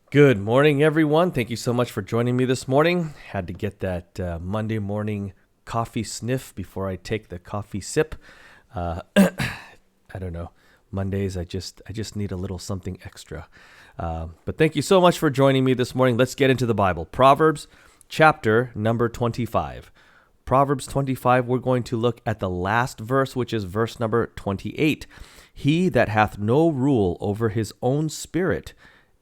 Good morning, everyone. Thank you so much for joining me this morning. Had to get that Monday morning coffee sniff before I take the coffee sip. I don't know. Mondays, I just need a little something extra. But thank you so much for joining me this morning. Let's get into the Bible. Proverbs chapter number 25. Proverbs 25, we're going to look at the last verse, which is verse number 28. He that hath no rule over his own spirit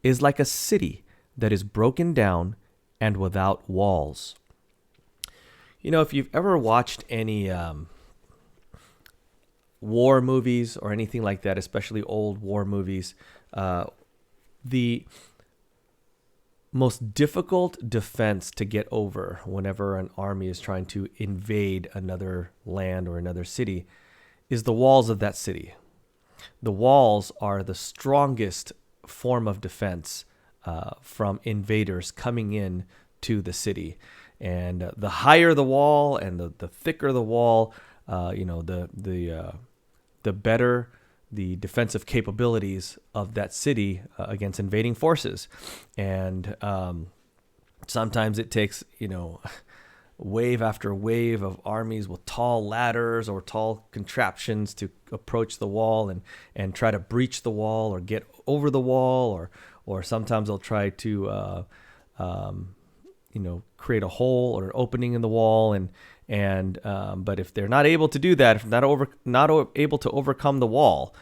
is like a city that is broken down and without walls. You know, if you've ever watched any war movies or anything like that, especially old war movies, the most difficult defense to get over whenever an army is trying to invade another land or another city is the walls of that city. The walls are the strongest form of defense from invaders coming in to the city. And the higher the wall and the thicker the wall, the better the defensive capabilities of that city against invading forces. And sometimes it takes, wave after wave of armies with tall ladders or tall contraptions to approach the wall and try to breach the wall or get over the wall, or sometimes they'll try to create a hole or an opening in the wall, but if they're not able to do that, if not able to overcome the wall,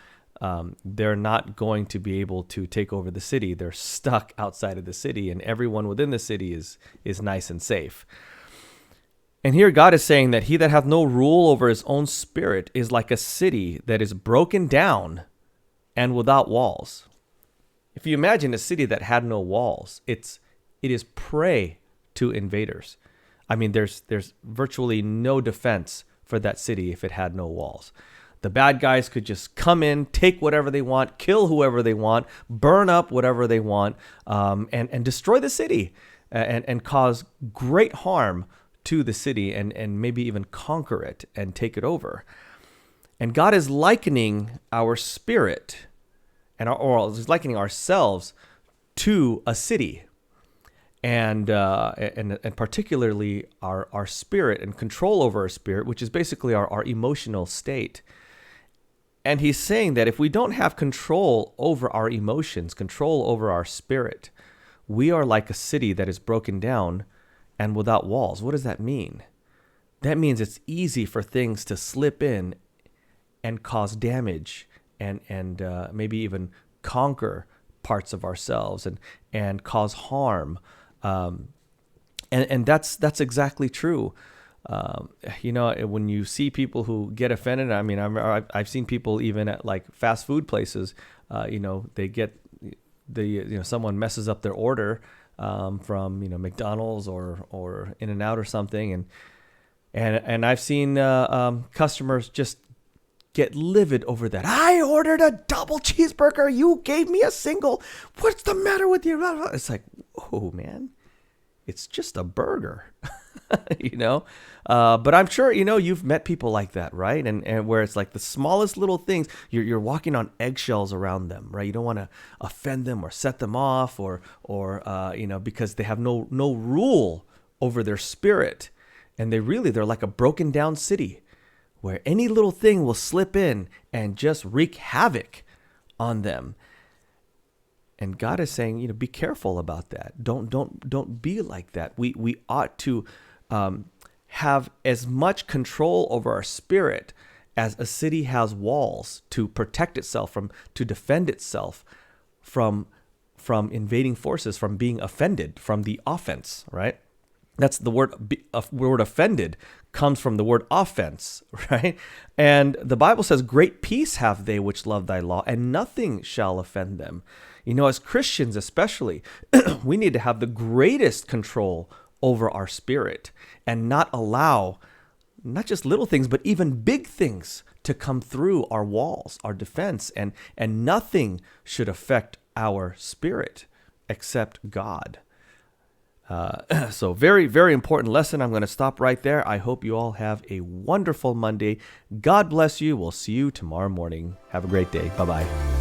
they're not going to be able to take over the city. They're stuck outside of the city, and everyone within the city is nice and safe. And here God is saying that he that hath no rule over his own spirit is like a city that is broken down and without walls. If you imagine a city that had no walls, it is prey to invaders. I mean, there's virtually no defense for that city if it had no walls. The bad guys could just come in, take whatever they want, kill whoever they want, burn up whatever they want, and destroy the city and cause great harm to the city and maybe even conquer it and take it over. And God is likening our spirit or is likening ourselves to a city, and particularly our spirit and control over our spirit, which is basically our emotional state. And he's saying that if we don't have control over our emotions, control over our spirit, we are like a city that is broken down and without walls. What does that mean? That means it's easy for things to slip in and cause damage and maybe even conquer parts of ourselves and cause harm. And that's exactly true. When you see people who get offended, I mean, I've seen people even at like fast food places, they get someone messes up their order from McDonald's or In-N-Out or something, and I've seen customers just get livid over that. I ordered a double cheeseburger. You gave me a single. What's the matter with you? It's like, oh man, it's just a burger, But I'm sure you've met people like that, right? And where it's like the smallest little things, you're walking on eggshells around them, right? You don't want to offend them or set them off, or because they have no rule over their spirit, and they're like a broken down city, where any little thing will slip in and just wreak havoc on them. And God is saying, be careful about that. Don't be like that. We ought to have as much control over our spirit as a city has walls to protect itself to defend itself from invading forces, from being offended, from the offense, right? That's the word offended comes from the word offense, right? And the Bible says, great peace have they which love thy law, and nothing shall offend them. As Christians especially, we need to have the greatest control over our spirit and not allow not just little things, but even big things to come through our walls, our defense, and nothing should affect our spirit except God. So very, very important lesson. I'm going to stop right there. I hope you all have a wonderful Monday. God bless you. We'll see you tomorrow morning. Have a great day. Bye-bye.